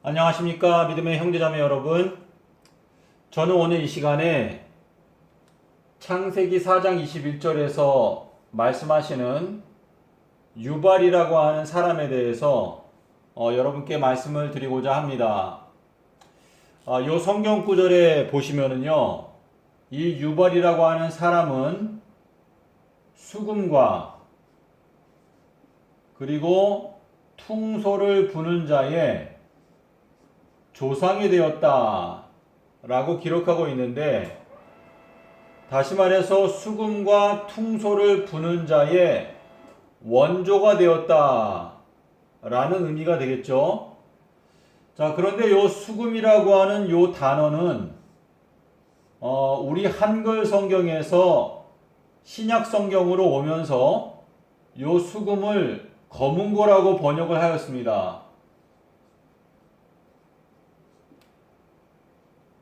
안녕하십니까 믿음의 형제자매 여러분. 저는 오늘 이 시간에 창세기 4장 21절에서 말씀하시는 유발이라고 하는 사람에 대해서 여러분께 말씀을 드리고자 합니다. 이 성경 구절에 보시면은요, 이 유발이라고 하는 사람은 수금과 그리고 퉁소를 부는 자의 조상이 되었다 라고 기록하고 있는데, 다시 말해서 수금과 퉁소를 부는 자의 원조가 되었다 라는 의미가 되겠죠. 자, 그런데 요 수금이라고 하는 요 단어는 우리 한글 성경에서 신약 성경으로 오면서 요 수금을 거문고라고 번역을 하였습니다.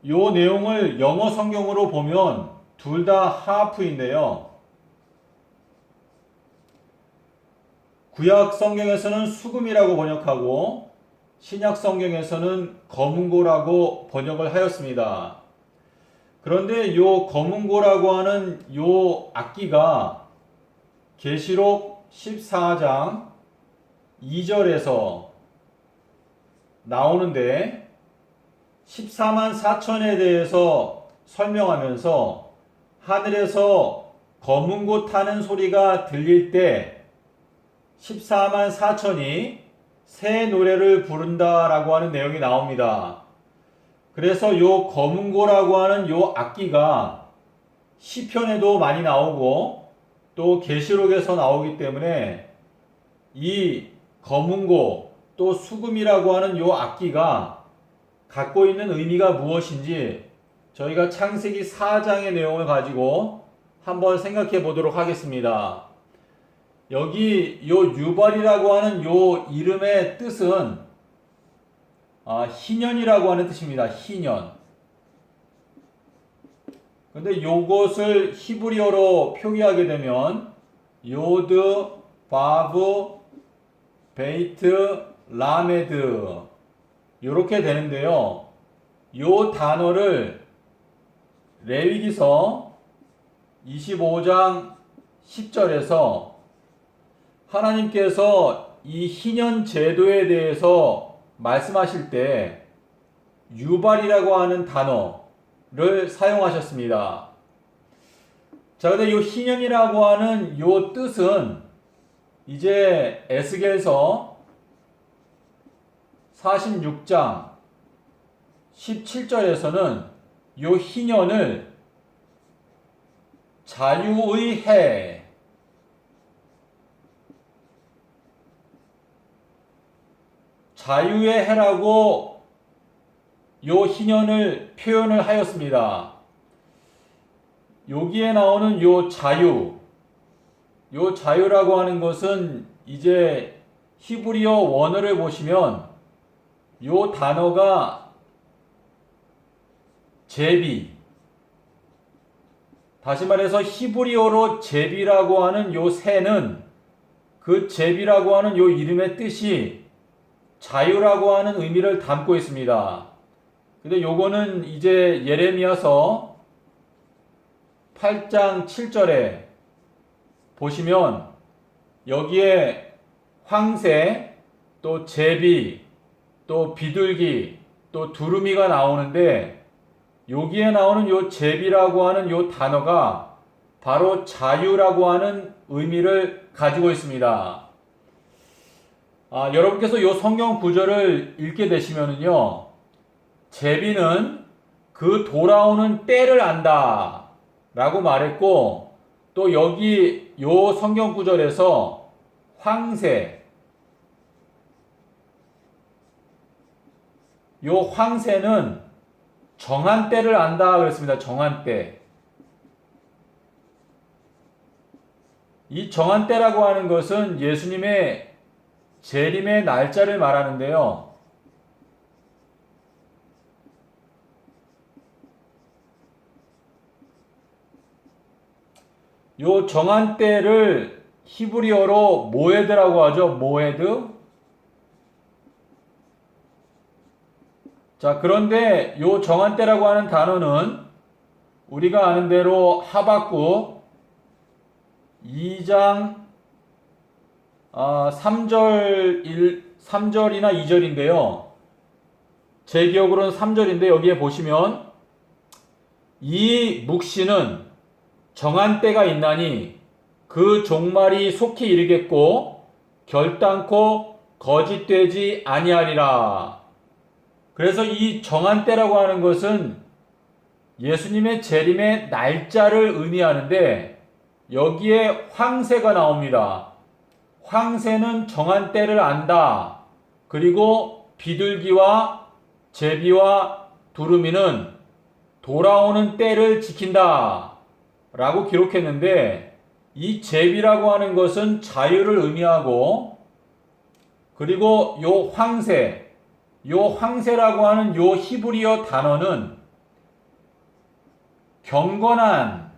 요 내용을 영어 성경으로 보면 둘 다 하프인데요. 구약 성경에서는 수금이라고 번역하고 신약 성경에서는 거문고라고 번역을 하였습니다. 그런데 요 거문고라고 하는 요 악기가 계시록 14장 2절에서 나오는데, 14만 4천에 대해서 설명하면서 하늘에서 거문고 타는 소리가 들릴 때 14만 4천이 새 노래를 부른다라고 하는 내용이 나옵니다. 그래서 요 거문고라고 하는 요 악기가 시편에도 많이 나오고 또 계시록에서 나오기 때문에 이 거문고 또 수금이라고 하는 요 악기가 갖고 있는 의미가 무엇인지 저희가 창세기 4장의 내용을 가지고 한번 생각해 보도록 하겠습니다. 여기 요 유발이라고 하는 요 이름의 뜻은 희년이라고 하는 뜻입니다. 희년. 근데 요것을 히브리어로 표기하게 되면 요드, 바브, 베이트, 라메드 이렇게 되는데요. 요 단어를 레위기서 25장 10절에서 하나님께서 이 희년 제도에 대해서 말씀하실 때 유발이라고 하는 단어를 사용하셨습니다. 자, 근데 요 희년이라고 하는 요 뜻은 이제 에스겔서 46장 17절에서는 요 희년을 자유의 해, 자유의 해라고 요 희년을 표현을 하였습니다. 여기에 나오는 요 자유라고 하는 것은 이제 히브리어 원어를 보시면 요 단어가 제비, 다시 말해서 히브리어로 제비라고 하는 요 새는 그 제비라고 하는 요 이름의 뜻이 자유라고 하는 의미를 담고 있습니다. 근데 요거는 이제 예레미야서 8장 7절에 보시면 여기에 황새, 또 제비, 또 비둘기, 또 두루미가 나오는데, 여기에 나오는 요 제비라고 하는 요 단어가 바로 자유라고 하는 의미를 가지고 있습니다. 여러분께서 요 성경 구절을 읽게 되시면은요, 제비는 그 돌아오는 때를 안다 라고 말했고, 또 여기 요 성경 구절에서 황새, 요 황새는 정한 때를 안다 그랬습니다. 정한 때. 이 정한 때라고 하는 것은 예수님의 재림의 날짜를 말하는데요. 요 정한 때를 히브리어로 모에드라고 하죠. 모에드. 자, 그런데 요 정한 때라고 하는 단어는 우리가 아는 대로 하박국 2장 3절이나 2절인데요. 제 기억으로는 3절인데 여기에 보시면 이 묵시는 정한 때가 있나니 그 종말이 속히 이르겠고 결단코 거짓되지 아니하리라. 그래서 이 정한 때라고 하는 것은 예수님의 재림의 날짜를 의미하는데 여기에 황새가 나옵니다. 황새는 정한 때를 안다. 그리고 비둘기와 제비와 두루미는 돌아오는 때를 지킨다. 라고 기록했는데 이 제비라고 하는 것은 자유를 의미하고 그리고 요 황새라고 하는 요 히브리어 단어는 경건한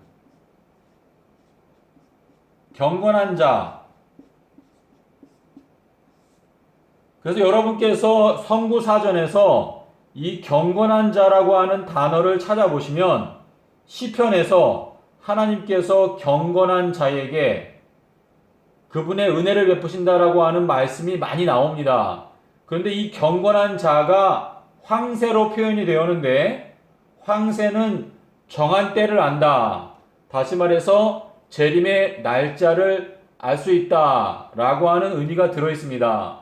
자. 그래서 여러분께서 성구사전에서 이 경건한 자라고 하는 단어를 찾아보시면 시편에서 하나님께서 경건한 자에게 그분의 은혜를 베푸신다라고 하는 말씀이 많이 나옵니다. 그런데 이 경건한 자가 황새로 표현이 되었는데 황새는 정한 때를 안다. 다시 말해서 재림의 날짜를 알 수 있다라고 하는 의미가 들어 있습니다.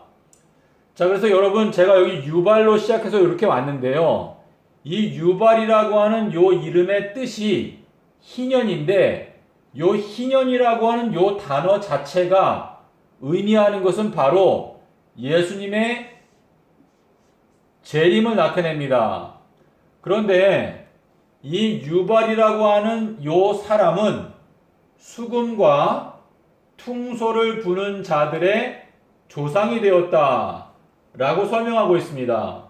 자, 그래서 여러분 제가 여기 유발로 시작해서 이렇게 왔는데요. 이 유발이라고 하는 요 이름의 뜻이 희년인데 요 희년이라고 하는 요 단어 자체가 의미하는 것은 바로 예수님의 재림을 나타냅니다. 그런데 이 유발이라고 하는 요 사람은 수금과 퉁소를 부는 자들의 조상이 되었다 라고 설명하고 있습니다.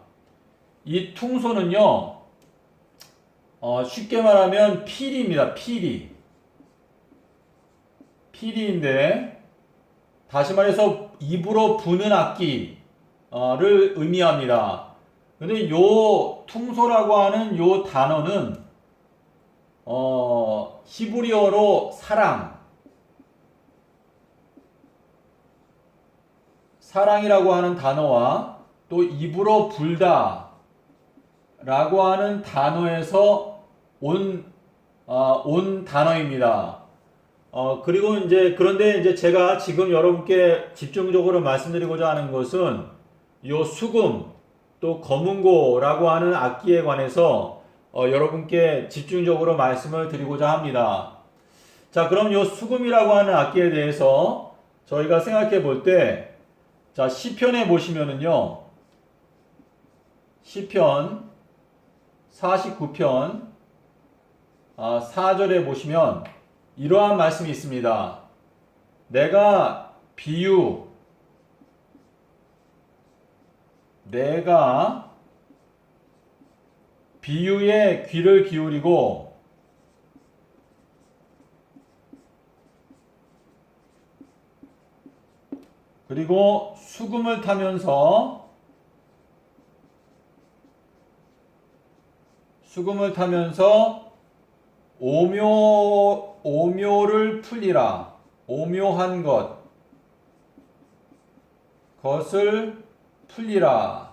이 퉁소는요, 쉽게 말하면 피리입니다. 피리인데, 다시 말해서 입으로 부는 악기를 의미합니다. 근데 요 퉁소라고 하는 요 단어는, 히브리어로 사랑이라고 하는 단어와 또 입으로 불다 라고 하는 단어에서 온 단어입니다. 그리고 그런데 이제 제가 지금 여러분께 집중적으로 말씀드리고자 하는 것은 요 수금 또 거문고라고 하는 악기에 관해서 여러분께 집중적으로 말씀을 드리고자 합니다. 자, 그럼 요 수금이라고 하는 악기에 대해서 저희가 생각해 볼 때, 자, 시편에 보시면은요, 시편 49편 4절에 보시면 이러한 말씀이 있습니다. 내가 비유에 귀를 기울이고 그리고 수금을 타면서 오묘를 풀리라. 오묘한 것을 풀리라.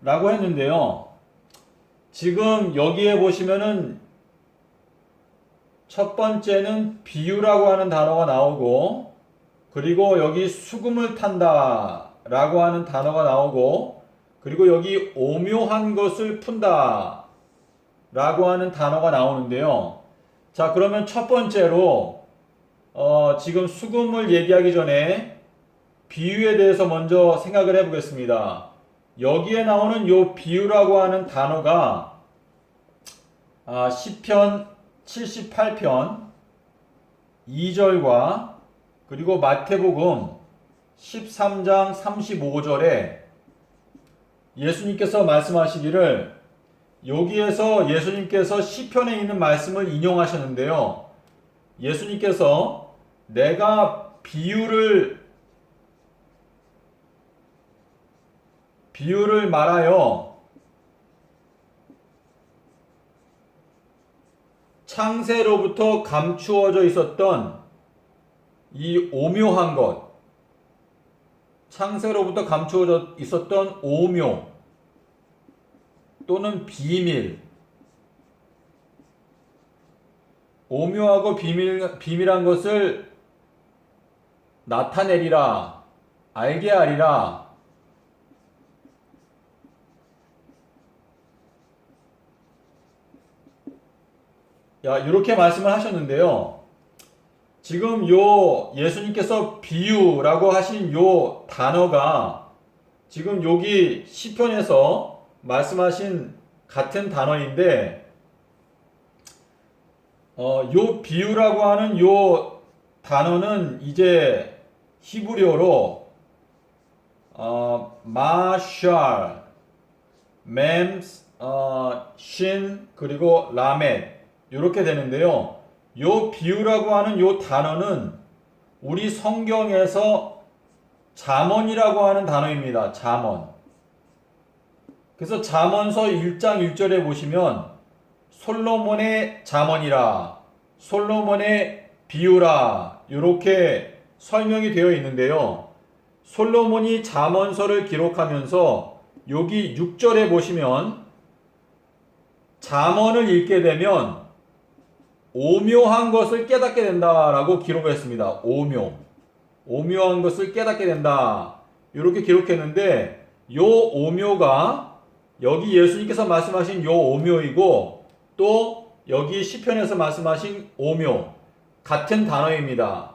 라고 했는데요. 지금 여기에 보시면은 첫 번째는 비유라고 하는 단어가 나오고 그리고 여기 수금을 탄다 라고 하는 단어가 나오고 그리고 여기 오묘한 것을 푼다 라고 하는 단어가 나오는데요. 자, 그러면 첫 번째로 지금 수금을 얘기하기 전에 비유에 대해서 먼저 생각을 해보겠습니다. 여기에 나오는 요 비유라고 하는 단어가 시편 78편 2절과 그리고 마태복음 13장 35절에 예수님께서 말씀하시기를 여기에서 예수님께서 시편에 있는 말씀을 인용하셨는데요. 예수님께서 내가 비유를 비유를 말하여 창세로부터 감추어져 있었던 이 오묘한 것, 창세로부터 감추어져 있었던 오묘 또는 비밀, 오묘하고 비밀한 것을 나타내리라, 알게 하리라. 이렇게 말씀을 하셨는데요. 지금 요 예수님께서 비유라고 하신 요 단어가 지금 여기 시편에서 말씀하신 같은 단어인데, 요 비유라고 하는 요 단어는 이제 히브리어로 마샬, 멤스, 신 그리고 라멧 이렇게 되는데요. 요 비유라고 하는 요 단어는 우리 성경에서 잠언이라고 하는 단어입니다. 잠언. 그래서 잠언서 1장 1절에 보시면 솔로몬의 잠언이라, 솔로몬의 비유라 이렇게 설명이 되어 있는데요. 솔로몬이 잠언서를 기록하면서 여기 6절에 보시면 잠언을 읽게 되면 오묘한 것을 깨닫게 된다라고 기록했습니다. 오묘한 것을 깨닫게 된다 이렇게 기록했는데, 요 오묘가 여기 예수님께서 말씀하신 요 오묘이고 또 여기 시편에서 말씀하신 오묘 같은 단어입니다.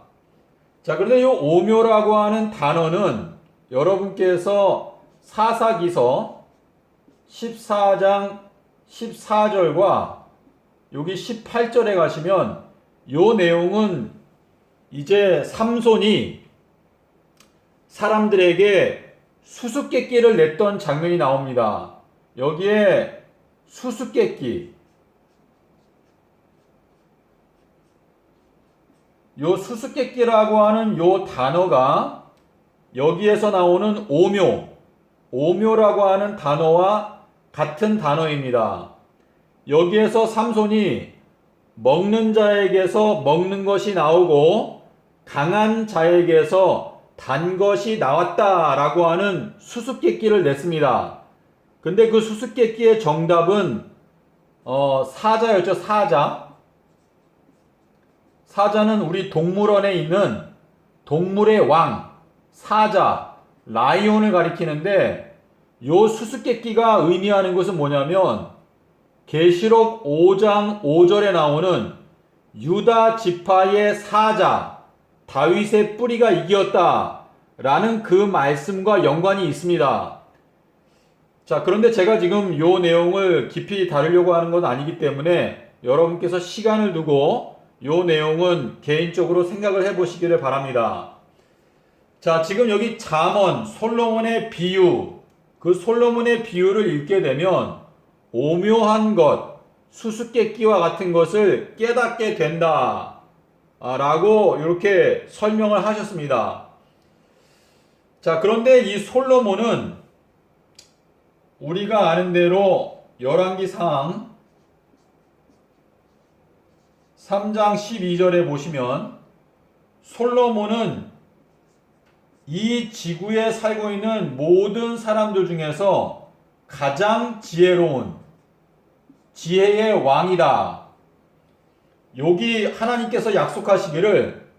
자, 그런데 요 오묘라고 하는 단어는 여러분께서 사사기서 14장 14절과 여기 18절에 가시면 요 내용은 이제 삼손이 사람들에게 수수께끼를 냈던 장면이 나옵니다. 여기에 수수께끼, 요 수수께끼라고 하는 요 단어가 여기에서 나오는 오묘라고 하는 단어와 같은 단어입니다. 여기에서 삼손이 먹는 자에게서 먹는 것이 나오고 강한 자에게서 단 것이 나왔다라고 하는 수수께끼를 냈습니다. 근데 그 수수께끼의 정답은 사자였죠. 사자는 우리 동물원에 있는 동물의 왕, 사자, 라이온을 가리키는데, 요 수수께끼가 의미하는 것은 뭐냐면 계시록 5장 5절에 나오는 유다 지파의 사자 다윗의 뿌리가 이기었다 라는 그 말씀과 연관이 있습니다. 자, 그런데 제가 지금 요 내용을 깊이 다루려고 하는 건 아니기 때문에 여러분께서 시간을 두고 요 내용은 개인적으로 생각을 해보시기를 바랍니다. 자, 지금 여기 잠언, 솔로몬의 비유, 그 솔로몬의 비유를 읽게 되면 오묘한 것, 수수께끼와 같은 것을 깨닫게 된다 라고 이렇게 설명을 하셨습니다. 자, 그런데 이 솔로몬은 우리가 아는 대로 열왕기상 3장 12절에 보시면 솔로몬은 이 지구에 살고 있는 모든 사람들 중에서 가장 지혜로운 지혜의 왕이다. 여기 하나님께서 약속하시기를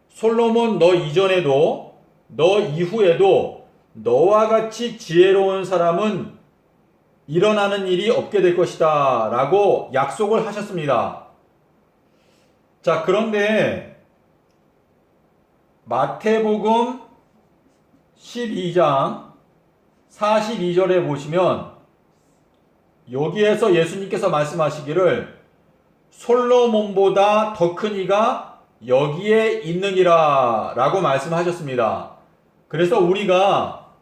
솔로몬 너 이전에도 너 이후에도 너와 같이 지혜로운 사람은 일어나는 일이 없게 될 것이다 라고 약속을 하셨습니다. 자, 그런데 마태복음 12장 42절에 보시면 여기에서 예수님께서 말씀하시기를 솔로몬보다 더 큰 이가 여기에 있느니라 라고 말씀하셨습니다. 그래서 우리가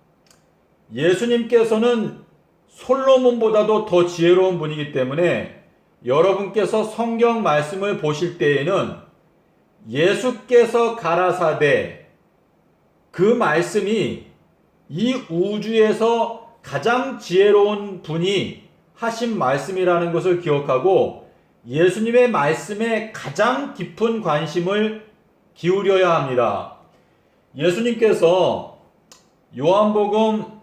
예수님께서는 솔로몬보다도 더 지혜로운 분이기 때문에 여러분께서 성경 말씀을 보실 때에는 예수께서 가라사대 그 말씀이 이 우주에서 가장 지혜로운 분이 하신 말씀이라는 것을 기억하고 예수님의 말씀에 가장 깊은 관심을 기울여야 합니다. 예수님께서 요한복음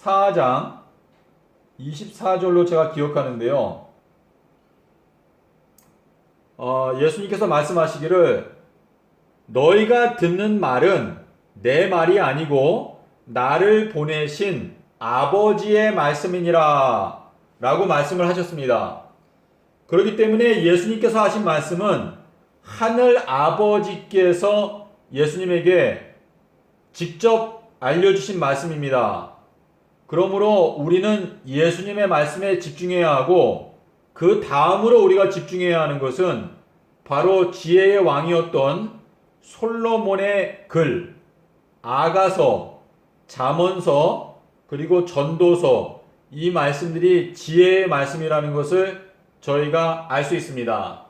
14장 24절로 제가 기억하는데요. 예수님께서 말씀하시기를 너희가 듣는 말은 내 말이 아니고 나를 보내신 아버지의 말씀이니라 라고 말씀을 하셨습니다. 그렇기 때문에 예수님께서 하신 말씀은 하늘 아버지께서 예수님에게 직접 알려주신 말씀입니다. 그러므로 우리는 예수님의 말씀에 집중해야 하고 그 다음으로 우리가 집중해야 하는 것은 바로 지혜의 왕이었던 솔로몬의 글, 아가서, 잠언서, 그리고 전도서, 이 말씀들이 지혜의 말씀이라는 것을 저희가 알 수 있습니다.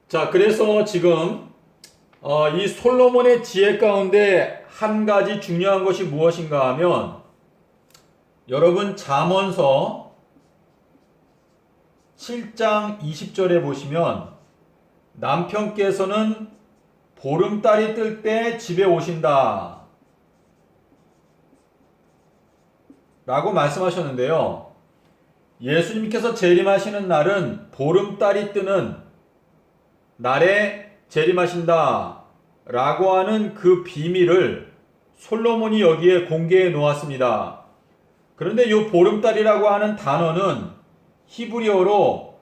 자, 그래서 지금 이 솔로몬의 지혜 가운데 한 가지 중요한 것이 무엇인가 하면 여러분 잠언서 7장 20절에 보시면 남편께서는 보름달이 뜰 때 집에 오신다 라고 말씀하셨는데요. 예수님께서 재림하시는 날은 보름달이 뜨는 날에 재림하신다 라고 하는 그 비밀을 솔로몬이 여기에 공개해 놓았습니다. 그런데 이 보름달이라고 하는 단어는 히브리어로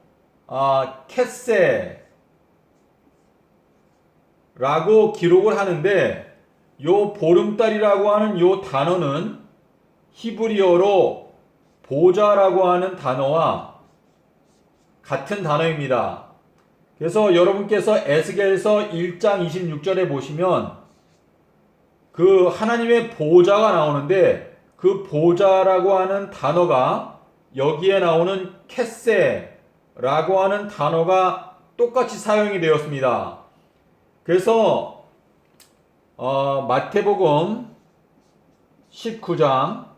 캐세 라고 기록을 하는데 이 보름달이라고 하는 이 단어는 히브리어로 보좌라고 하는 단어와 같은 단어입니다. 그래서 여러분께서 에스겔서 1장 26절에 보시면 그 하나님의 보좌가 나오는데 그 보좌라고 하는 단어가 여기에 나오는 캐세라고 하는 단어가 똑같이 사용이 되었습니다. 그래서 마태복음 19장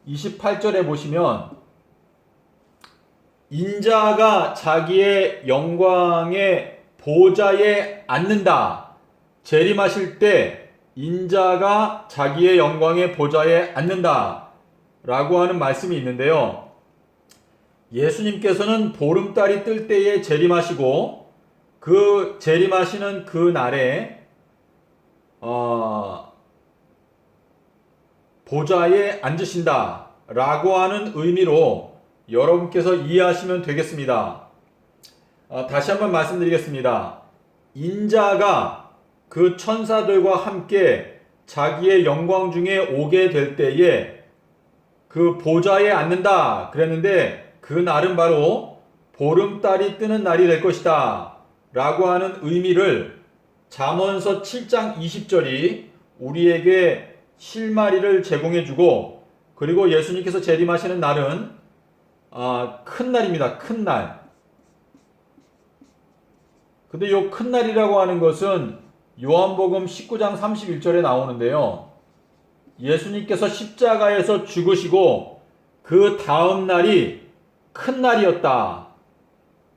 28절에 보시면 인자가 자기의 영광의 보좌에 앉는다. 재림하실 때 인자가 자기의 영광의 보좌에 앉는다 라고 하는 말씀이 있는데요. 예수님께서는 보름달이 뜰 때에 재림하시고 그 재림하시는 그 날에 보좌에 앉으신다 라고 하는 의미로 여러분께서 이해하시면 되겠습니다. 다시 한번 말씀드리겠습니다. 인자가 그 천사들과 함께 자기의 영광 중에 오게 될 때에 그 보좌에 앉는다 그랬는데 그 날은 바로 보름달이 뜨는 날이 될 것이다 라고 하는 의미를 잠언서 7장 20절이 우리에게 실마리를 제공해주고 그리고 예수님께서 재림하시는 날은 큰 날입니다. 큰 날. 근데 이 큰 날이라고 하는 것은 요한복음 19장 31절에 나오는데요. 예수님께서 십자가에서 죽으시고 그 다음 날이 큰 날이었다.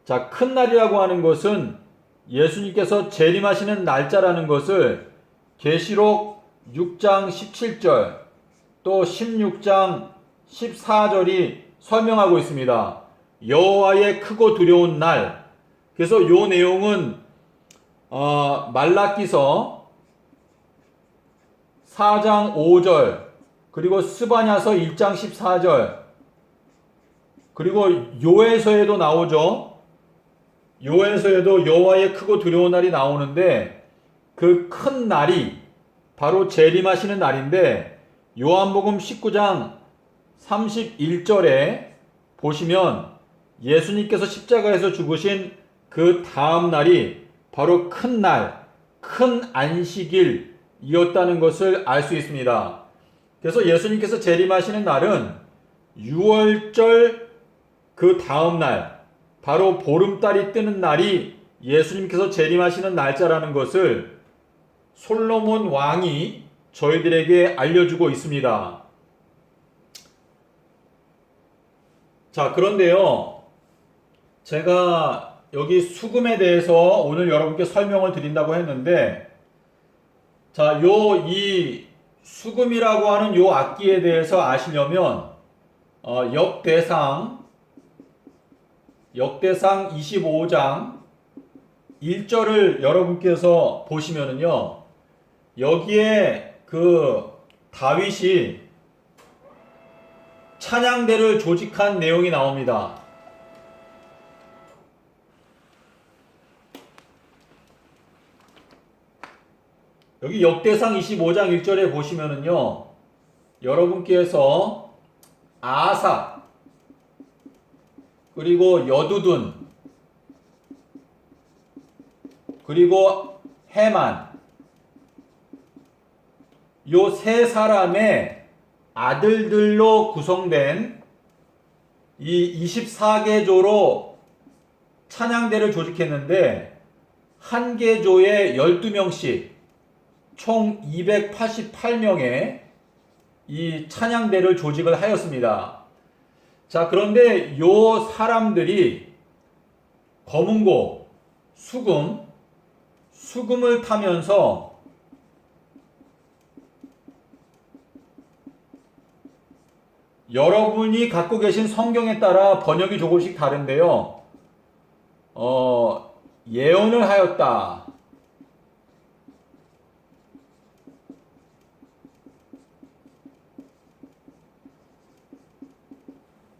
자, 큰 날이라고 하는 것은 예수님께서 재림하시는 날짜라는 것을 계시록 6장 17절 또 16장 14절이 설명하고 있습니다. 여호와의 크고 두려운 날. 그래서 이 내용은 말라기서 4장 5절 그리고 스바냐서 1장 14절 그리고 요에서에도 나오죠. 요에서에도 여호와의 크고 두려운 날이 나오는데 그 큰 날이 바로 재림하시는 날인데 요한복음 19장 31절에 보시면 예수님께서 십자가에서 죽으신 그 다음 날이 바로 큰 날, 큰 안식일이었다는 것을 알 수 있습니다. 그래서 예수님께서 재림하시는 날은 6월절 그 다음 날, 바로 보름달이 뜨는 날이 예수님께서 재림하시는 날짜라는 것을 솔로몬 왕이 저희들에게 알려주고 있습니다. 자, 그런데요, 제가 여기 수금에 대해서 오늘 여러분께 설명을 드린다고 했는데, 자, 이 수금이라고 하는 요 악기에 대해서 아시려면 역대상 25장 1절을 여러분께서 보시면은요, 여기에 그 다윗이 찬양대를 조직한 내용이 나옵니다. 여기 역대상 25장 1절에 보시면은요, 여러분께서 아사, 그리고 여두둔, 그리고 해만, 요 세 사람의 아들들로 구성된 이 24개조로 찬양대를 조직했는데, 한 개조에 12명씩 총 288명의 이 찬양대를 조직을 하였습니다. 자, 그런데 요 사람들이 검은고, 수금을 타면서 여러분이 갖고 계신 성경에 따라 번역이 조금씩 다른데요. 예언을 하였다.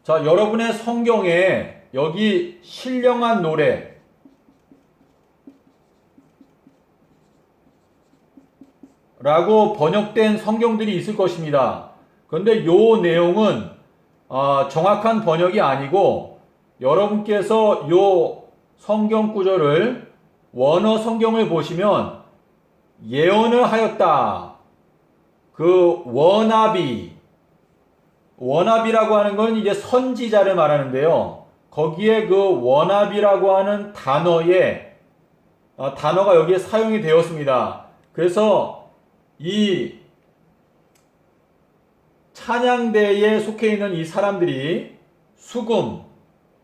자, 여러분의 성경에 여기 신령한 노래, 라고 번역된 성경들이 있을 것입니다. 그런데 요 내용은 정확한 번역이 아니고, 여러분께서 요 성경 구절을 원어 성경을 보시면 예언을 하였다. 그 원나비라고 하는 건 이제 선지자를 말하는데요. 거기에 그 원나비라고 하는 단어가 여기에 사용이 되었습니다. 그래서 이 찬양대에 속해 있는 이 사람들이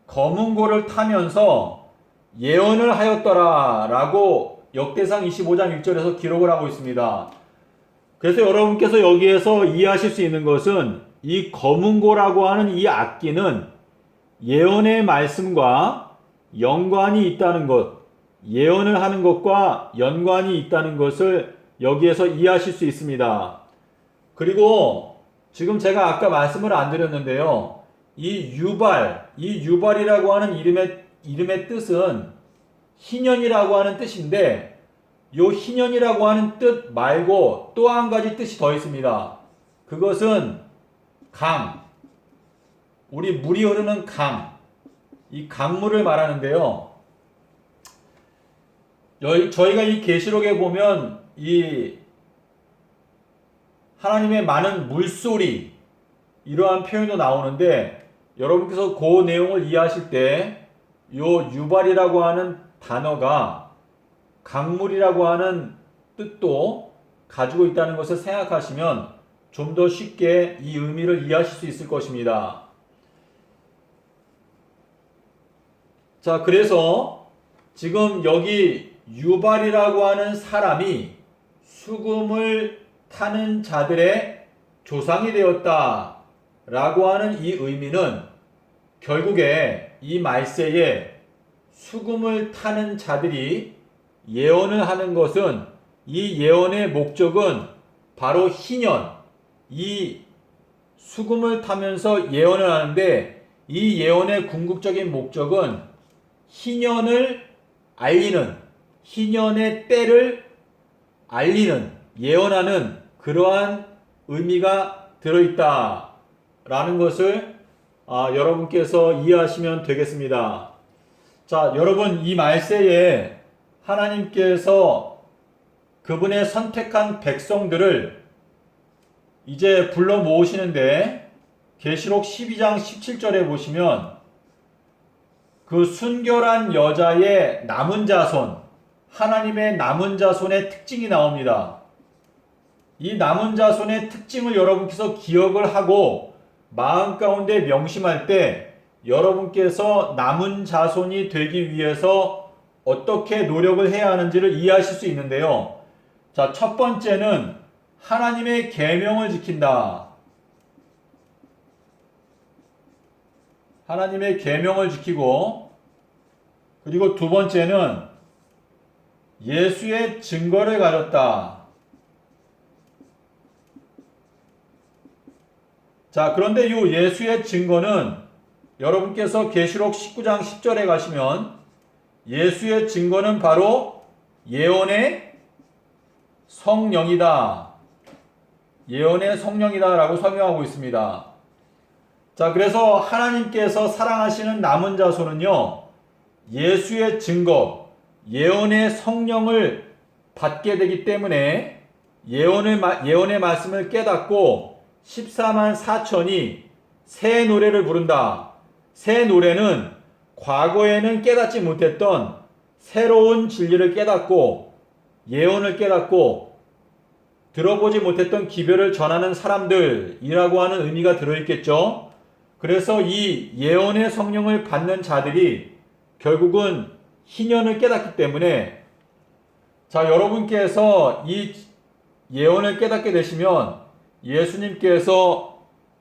검은고를 타면서 예언을 하였더라 라고 역대상 25장 1절에서 기록을 하고 있습니다. 그래서 여러분께서 여기에서 이해하실 수 있는 것은, 이 검은고라고 하는 이 악기는 예언의 말씀과 연관이 있다는 것, 예언을 하는 것과 연관이 있다는 것을 여기에서 이해하실 수 있습니다. 그리고 지금 제가 아까 말씀을 안 드렸는데요, 이 유발이라고 하는 이름의 뜻은 희년이라고 하는 뜻인데, 요 희년이라고 하는 뜻 말고 또 한 가지 뜻이 더 있습니다. 그것은 우리 물이 흐르는 이 강물을 말하는데요. 저희가 이 계시록에 보면 이 하나님의 많은 물소리, 이러한 표현도 나오는데, 여러분께서 그 내용을 이해하실 때 요 유발이라고 하는 단어가 강물이라고 하는 뜻도 가지고 있다는 것을 생각하시면 좀 더 쉽게 이 의미를 이해하실 수 있을 것입니다. 자, 그래서 지금 여기 유발이라고 하는 사람이 수금을 타는 자들의 조상이 되었다 라고 하는 이 의미는, 결국에 이 말세에 수금을 타는 자들이 예언을 하는 것은, 이 예언의 목적은 바로 희년, 이 수금을 타면서 예언을 하는데, 이 예언의 궁극적인 목적은 희년을 알리는, 희년의 때를 알리는, 예언하는 그러한 의미가 들어있다 라는 것을 여러분께서 이해하시면 되겠습니다. 자, 여러분, 이 말세에 하나님께서 그분의 선택한 백성들을 이제 불러 모으시는데, 계시록 12장 17절에 보시면 그 순결한 여자의 남은 자손, 하나님의 남은 자손의 특징이 나옵니다. 이 남은 자손의 특징을 여러분께서 기억을 하고 마음 가운데 명심할 때 여러분께서 남은 자손이 되기 위해서 어떻게 노력을 해야 하는지를 이해하실 수 있는데요. 자, 첫 번째는 하나님의 계명을 지킨다. 하나님의 계명을 지키고, 그리고 두 번째는 예수의 증거를 가졌다. 자, 그런데 이 예수의 증거는 여러분께서 계시록 19장 10절에 가시면 예수의 증거는 바로 예언의 성령이다. 예언의 성령이다 라고 설명하고 있습니다. 자, 그래서 하나님께서 사랑하시는 남은 자손은요, 예수의 증거, 예언의 성령을 받게 되기 때문에 예언의 말씀을 깨닫고 14만 4천이 새 노래를 부른다. 새 노래는 과거에는 깨닫지 못했던 새로운 진리를 깨닫고 예언을 깨닫고 들어보지 못했던 기별을 전하는 사람들이라고 하는 의미가 들어있겠죠. 그래서 이 예언의 성령을 받는 자들이 결국은 희년을 깨닫기 때문에, 자, 여러분께서 이 예언을 깨닫게 되시면 예수님께서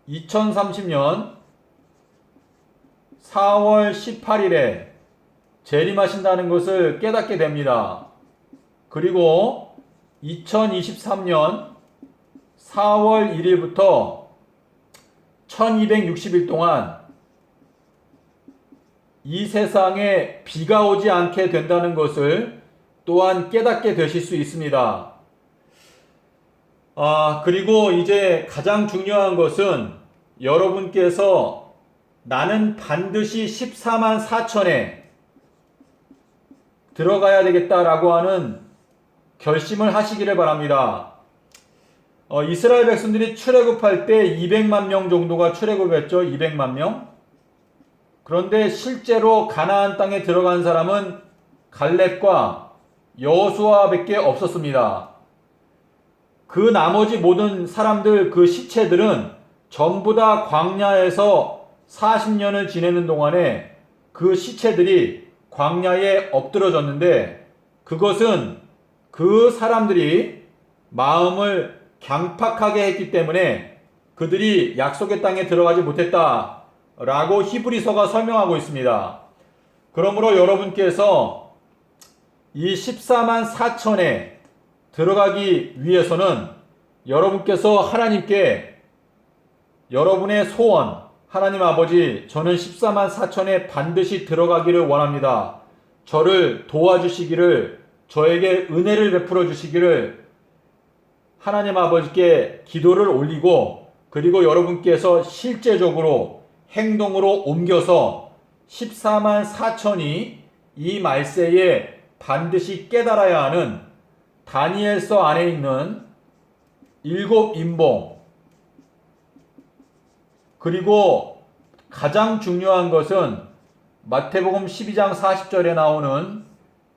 2030년 4월 18일에 재림하신다는 것을 깨닫게 됩니다. 그리고 2023년 4월 1일부터 1260일 동안 이 세상에 비가 오지 않게 된다는 것을 또한 깨닫게 되실 수 있습니다. 그리고 이제 가장 중요한 것은 여러분께서 나는 반드시 14만 4천에 들어가야 되겠다라고 하는 결심을 하시기를 바랍니다. 이스라엘 백성들이 출애굽할 때 200만 명 정도가 출애굽했죠. 200만 명. 그런데 실제로 가나안 땅에 들어간 사람은 갈렙과 여호수아밖에 없었습니다. 그 나머지 모든 사람들, 그 시체들은 전부 다 광야에서 40년을 지내는 동안에 그 시체들이 광야에 엎드러졌는데, 그것은 그 사람들이 마음을 강팍하게 했기 때문에 그들이 약속의 땅에 들어가지 못했다라고 히브리서가 설명하고 있습니다. 그러므로 여러분께서 이 14만 4천에 들어가기 위해서는 여러분께서 하나님께 여러분의 소원, 하나님 아버지, 저는 14만 4천에 반드시 들어가기를 원합니다. 저를 도와주시기를, 저에게 은혜를 베풀어 주시기를 하나님 아버지께 기도를 올리고, 그리고 여러분께서 실제적으로 행동으로 옮겨서 14만 4천이 이 말세에 반드시 깨달아야 하는 다니엘서 안에 있는 7 인봉, 그리고 가장 중요한 것은 마태복음 12장 40절에 나오는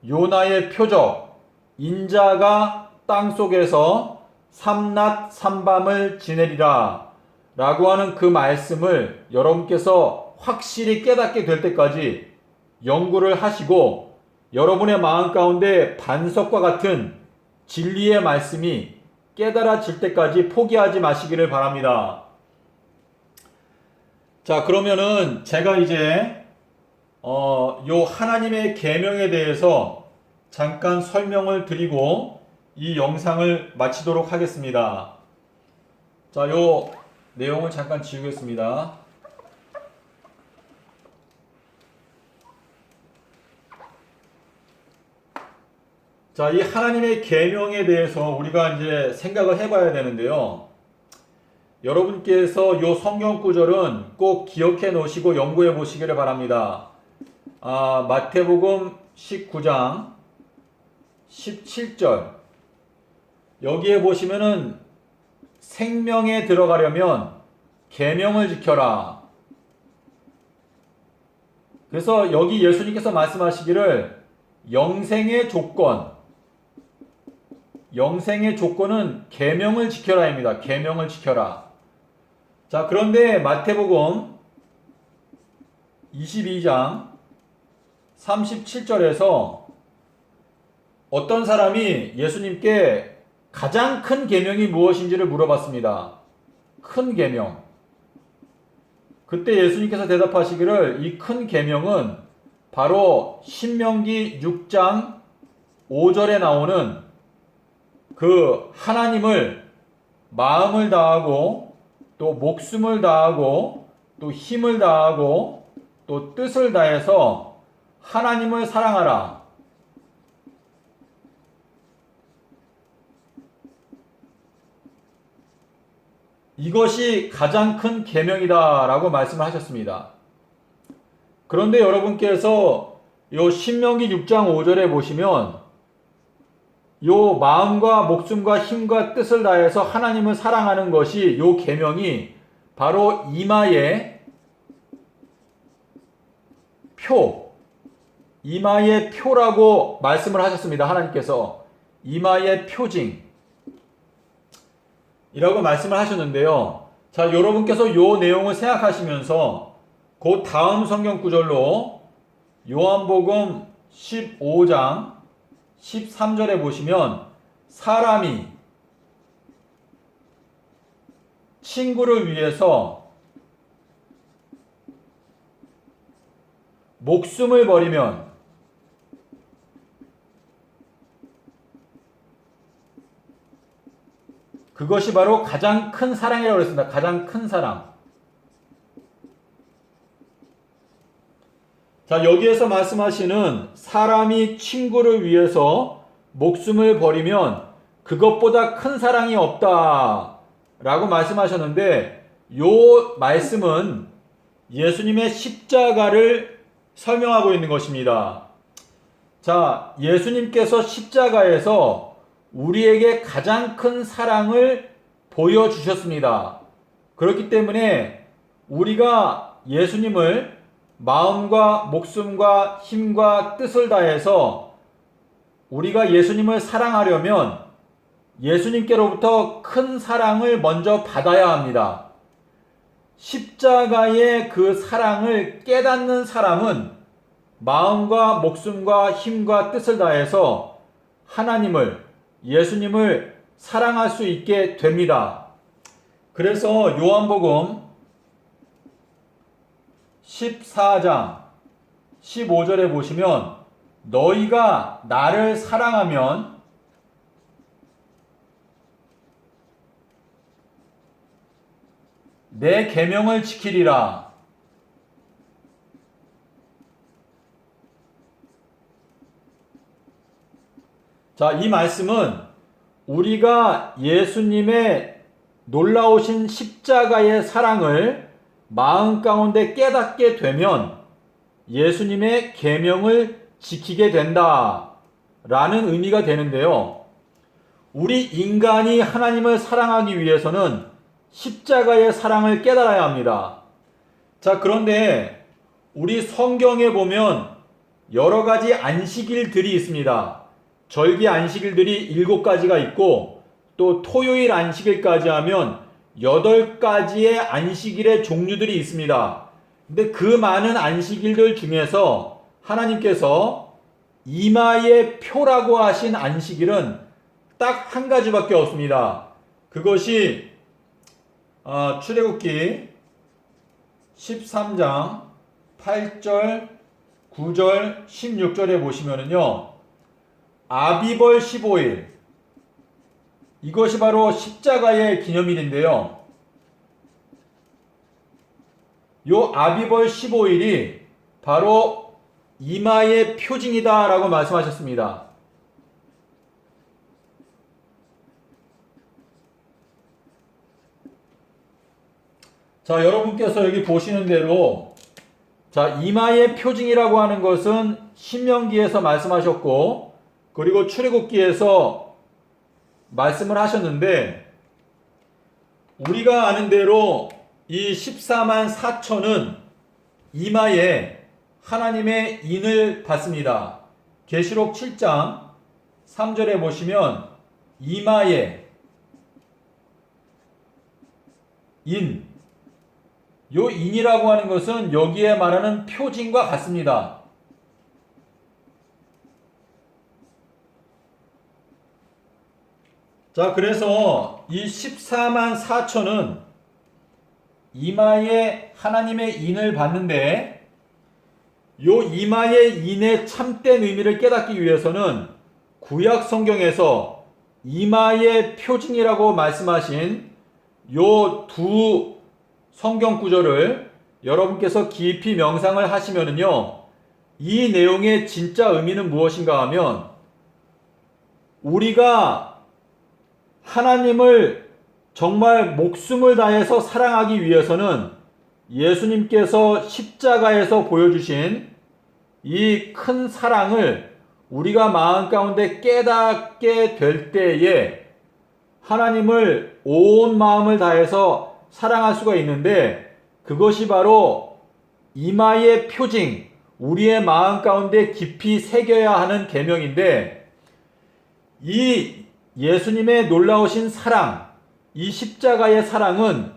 요나의 표적, 인자가 땅속에서 삼낮 삼밤을 지내리라 라고 하는 그 말씀을 여러분께서 확실히 깨닫게 될 때까지 연구를 하시고, 여러분의 마음 가운데 반석과 같은 진리의 말씀이 깨달아질 때까지 포기하지 마시기를 바랍니다. 자, 그러면은 제가 이제 요 하나님의 계명에 대해서 잠깐 설명을 드리고 이 영상을 마치도록 하겠습니다. 자, 요 내용을 잠깐 지우겠습니다. 자, 이 하나님의 계명에 대해서 우리가 이제 생각을 해봐야 되는데요. 여러분께서 요 성경 구절은 꼭 기억해 놓으시고 연구해 보시기를 바랍니다. 마태복음 19장 17절. 여기에 보시면은 생명에 들어가려면 계명을 지켜라. 그래서 여기 예수님께서 말씀하시기를 영생의 조건, 영생의 조건은 계명을 지켜라입니다. 계명을 지켜라. 자, 그런데 마태복음 22장 37절에서 어떤 사람이 예수님께 가장 큰 계명이 무엇인지를 물어봤습니다. 큰 계명. 그때 예수님께서 대답하시기를 이 큰 계명은 바로 신명기 6장 5절에 나오는 그 하나님을 마음을 다하고 또 목숨을 다하고 또 힘을 다하고 또 뜻을 다해서 하나님을 사랑하라. 이것이 가장 큰 계명이다라고 말씀을 하셨습니다. 그런데 여러분께서 요 신명기 6장 5절에 보시면 요 마음과 목숨과 힘과 뜻을 다해서 하나님을 사랑하는 것이 요 계명이 바로 이마의 표, 이마의 표라고 말씀을 하셨습니다. 하나님께서 이마의 표징 이라고 말씀을 하셨는데요. 자, 여러분께서 요 내용을 생각하시면서 그 다음 성경 구절로 요한복음 15장 13절에 보시면 사람이 친구를 위해서 목숨을 버리면 그것이 바로 가장 큰 사랑이라고 그랬습니다. 가장 큰 사랑. 자, 여기에서 말씀하시는 사람이 친구를 위해서 목숨을 버리면 그것보다 큰 사랑이 없다 라고 말씀하셨는데 요 말씀은 예수님의 십자가를 설명하고 있는 것입니다. 자, 예수님께서 십자가에서 우리에게 가장 큰 사랑을 보여주셨습니다. 그렇기 때문에 우리가 예수님을 마음과 목숨과 힘과 뜻을 다해서 우리가 예수님을 사랑하려면 예수님께로부터 큰 사랑을 먼저 받아야 합니다. 십자가의 그 사랑을 깨닫는 사람은 마음과 목숨과 힘과 뜻을 다해서 하나님을, 예수님을 사랑할 수 있게 됩니다. 그래서 요한복음 14장 15절에 보시면 너희가 나를 사랑하면 내 계명을 지키리라. 자, 이 말씀은 우리가 예수님의 놀라우신 십자가의 사랑을 마음 가운데 깨닫게 되면 예수님의 계명을 지키게 된다 라는 의미가 되는데요. 우리 인간이 하나님을 사랑하기 위해서는 십자가의 사랑을 깨달아야 합니다. 자, 그런데 우리 성경에 보면 여러 가지 안식일들이 있습니다. 절기 안식일들이 7가지가 있고 또 토요일 안식일까지 하면 8가지의 안식일의 종류들이 있습니다. 근데 그 많은 안식일들 중에서 하나님께서 이마의 표라고 하신 안식일은 딱 한 가지밖에 없습니다. 그것이 출애굽기 13장 8절, 9절, 16절에 보시면은요. 아비벌 15일 이것이 바로 십자가의 기념일인데요. 요 아비벌 15일이 바로 이마의 표징이다 라고 말씀하셨습니다. 자, 여러분께서 여기 보시는 대로 자, 이마의 표징이라고 하는 것은 신명기에서 말씀하셨고 그리고 출애굽기에서 말씀을 하셨는데 우리가 아는 대로 이 14만 4천은 이마에 하나님의 인을 받습니다. 계시록 7장 3절에 보시면 이마에 요 인이라고 하는 것은 여기에 말하는 표징과 같습니다. 자, 그래서 이 14만 4천은 이마에 하나님의 인을 받는데 요 이마의 인의 참된 의미를 깨닫기 위해서는 구약 성경에서 이마의 표징이라고 말씀하신 요 두 성경 구절을 여러분께서 깊이 명상을 하시면은요, 이 내용의 진짜 의미는 무엇인가 하면 우리가 하나님을 정말 목숨을 다해서 사랑하기 위해서는 예수님께서 십자가에서 보여주신 이 큰 사랑을 우리가 마음 가운데 깨닫게 될 때에 하나님을 온 마음을 다해서 사랑할 수가 있는데, 그것이 바로 이마의 표징, 우리의 마음 가운데 깊이 새겨야 하는 계명인데, 이 예수님의 놀라우신 사랑, 이 십자가의 사랑은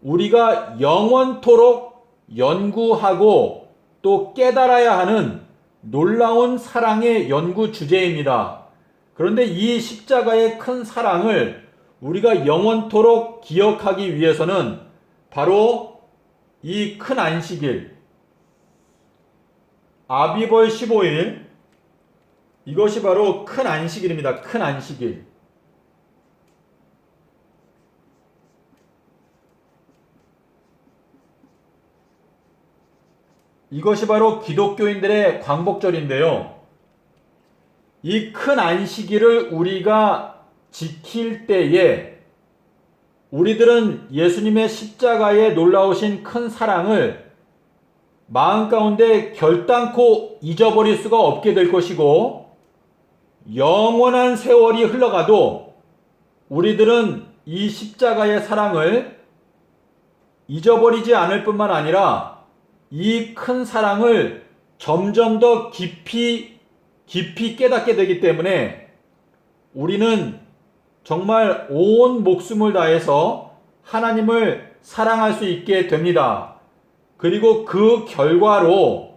우리가 영원토록 연구하고 또 깨달아야 하는 놀라운 사랑의 연구 주제입니다. 그런데 이 십자가의 큰 사랑을 우리가 영원토록 기억하기 위해서는 바로 이 큰 안식일, 아비벌 15일, 이것이 바로 큰 안식일입니다. 큰 안식일. 이것이 바로 기독교인들의 광복절인데요. 이 큰 안식일을 우리가 지킬 때에 우리들은 예수님의 십자가에 놀라우신 큰 사랑을 마음 가운데 결단코 잊어버릴 수가 없게 될 것이고, 영원한 세월이 흘러가도 우리들은 이 십자가의 사랑을 잊어버리지 않을 뿐만 아니라 이 큰 사랑을 점점 더 깊이 깨닫게 되기 때문에 우리는 정말 온 목숨을 다해서 하나님을 사랑할 수 있게 됩니다. 그리고 그 결과로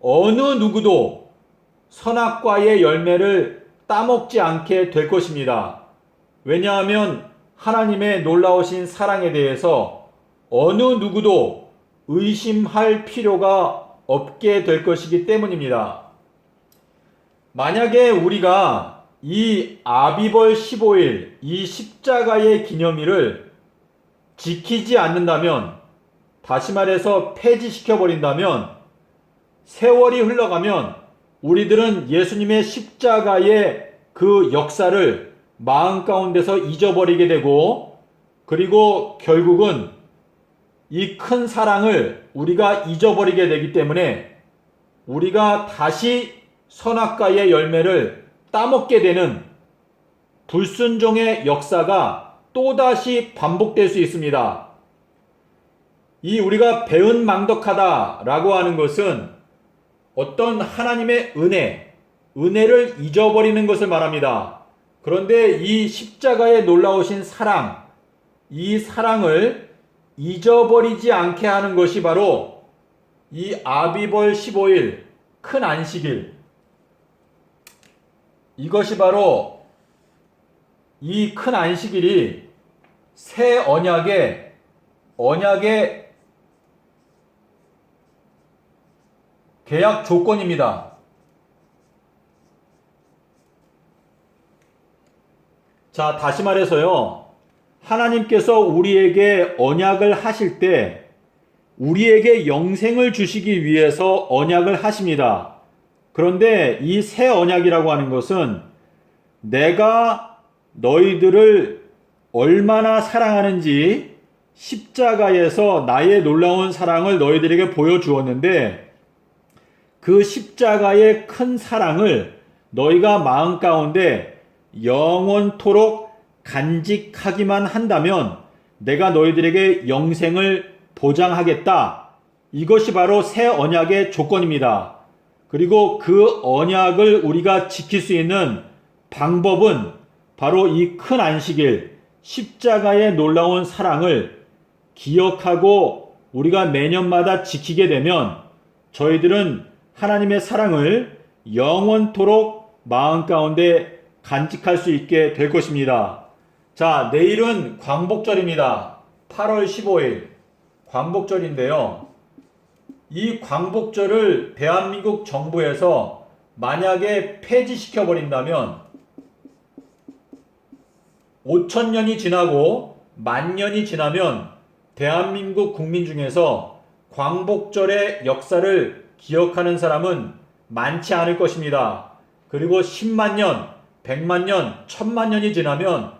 어느 누구도 선악과의 열매를 따먹지 않게 될 것입니다. 왜냐하면 하나님의 놀라우신 사랑에 대해서 어느 누구도 의심할 필요가 없게 될 것이기 때문입니다. 만약에 우리가 이 아비벌 15일, 이 십자가의 기념일을 지키지 않는다면, 다시 말해서 폐지시켜버린다면, 세월이 흘러가면 우리들은 예수님의 십자가의 그 역사를 마음 가운데서 잊어버리게 되고, 그리고 결국은 이 큰 사랑을 우리가 잊어버리게 되기 때문에 우리가 다시 선악과의 열매를 따먹게 되는 불순종의 역사가 또다시 반복될 수 있습니다. 이 우리가 배은망덕하다라고 하는 것은 어떤 하나님의 은혜를 잊어버리는 것을 말합니다. 그런데 이 십자가의 놀라우신 사랑, 이 사랑을 잊어버리지 않게 하는 것이 바로 이 아비벌 15일 큰 안식일, 이것이 바로 이 큰 안식일이 새 언약의 계약 조건입니다. 자, 다시 말해서요, 하나님께서 우리에게 언약을 하실 때 우리에게 영생을 주시기 위해서 언약을 하십니다. 그런데 이 새 언약이라고 하는 것은 내가 너희들을 얼마나 사랑하는지 십자가에서 나의 놀라운 사랑을 너희들에게 보여주었는데, 그 십자가의 큰 사랑을 너희가 마음 가운데 영원토록 간직하기만 한다면 내가 너희들에게 영생을 보장하겠다. 이것이 바로 새 언약의 조건입니다. 그리고 그 언약을 우리가 지킬 수 있는 방법은 바로 이 큰 안식일, 십자가의 놀라운 사랑을 기억하고 우리가 매년마다 지키게 되면 저희들은 하나님의 사랑을 영원토록 마음 가운데 간직할 수 있게 될 것입니다. 자, 내일은 광복절입니다. 8월 15일 광복절인데요. 이 광복절을 대한민국 정부에서 만약에 폐지시켜 버린다면 5,000년이 지나고 만년이 지나면 대한민국 국민 중에서 광복절의 역사를 기억하는 사람은 많지 않을 것입니다. 그리고 10만 년, 100만 년, 1000만 년이 지나면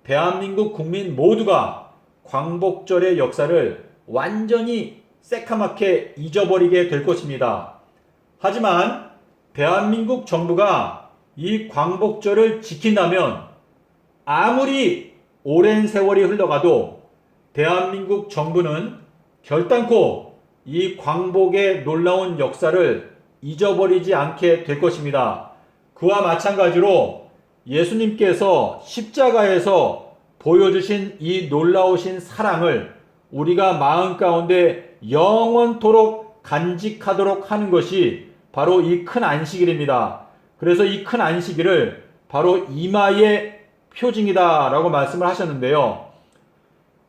대한민국 국민 모두가 광복절의 역사를 완전히 새카맣게 잊어버리게 될 것입니다. 하지만 대한민국 정부가 이 광복절을 지킨다면 아무리 오랜 세월이 흘러가도 대한민국 정부는 결단코 이 광복의 놀라운 역사를 잊어버리지 않게 될 것입니다. 그와 마찬가지로 예수님께서 십자가에서 보여주신 이 놀라우신 사랑을 우리가 마음 가운데 영원토록 간직하도록 하는 것이 바로 이 큰 안식일입니다. 그래서 이 큰 안식일을 바로 이마의 표징이다 라고 말씀을 하셨는데요.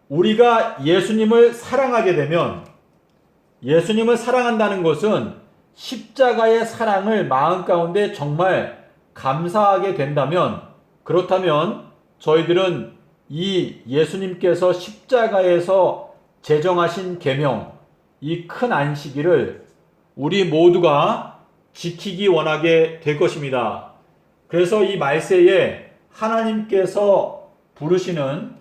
우리가 예수님을 사랑하게 되면, 예수님을 사랑한다는 것은 십자가의 사랑을 마음 가운데 정말 감사하게 된다면, 그렇다면 저희들은 이 예수님께서 십자가에서 제정하신 계명, 이 큰 안식일을 우리 모두가 지키기 원하게 될 것입니다. 그래서 이 말세에 하나님께서 부르시는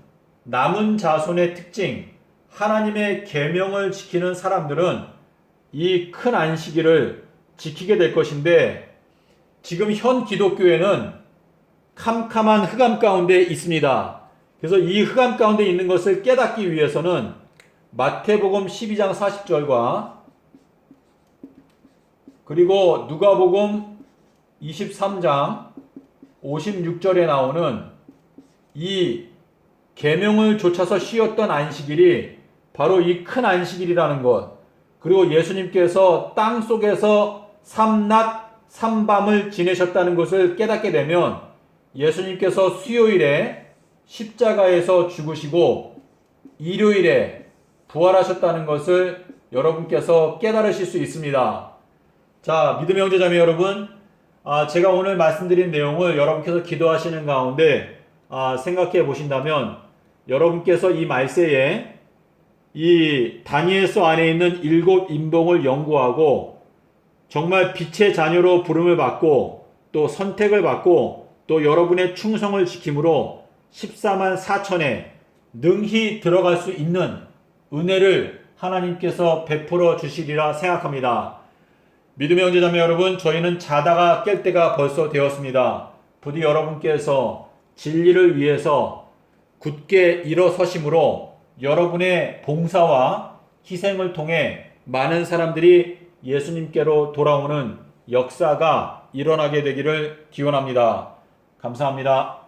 남은 자손의 특징, 하나님의 계명을 지키는 사람들은 이 큰 안식일을 지키게 될 것인데, 지금 현 기독교회는 캄캄한 흑암 가운데 있습니다. 그래서 이 흑암 가운데 있는 것을 깨닫기 위해서는 마태복음 12장 40절과 그리고 누가복음 23장 56절에 나오는 이 계명을 좇아서 쉬었던 안식일이 바로 이 큰 안식일이라는 것, 그리고 예수님께서 땅 속에서 삼낮 삼밤을 지내셨다는 것을 깨닫게 되면 예수님께서 수요일에 십자가에서 죽으시고 일요일에 부활하셨다는 것을 여러분께서 깨달으실 수 있습니다. 자, 믿음의 형제자매 여러분, 제가 오늘 말씀드린 내용을 여러분께서 기도하시는 가운데 생각해 보신다면, 여러분께서 이 말세에 이 다니엘서 안에 있는 7 인봉을 연구하고 정말 빛의 자녀로 부름을 받고 또 선택을 받고 또 여러분의 충성을 지킴으로 14만 4천에 능히 들어갈 수 있는 은혜를 하나님께서 베풀어 주시리라 생각합니다. 믿음의 형제자매 여러분, 저희는 자다가 깰 때가 벌써 되었습니다. 부디 여러분께서 진리를 위해서 굳게 일어서심으로 여러분의 봉사와 희생을 통해 많은 사람들이 예수님께로 돌아오는 역사가 일어나게 되기를 기원합니다. 감사합니다.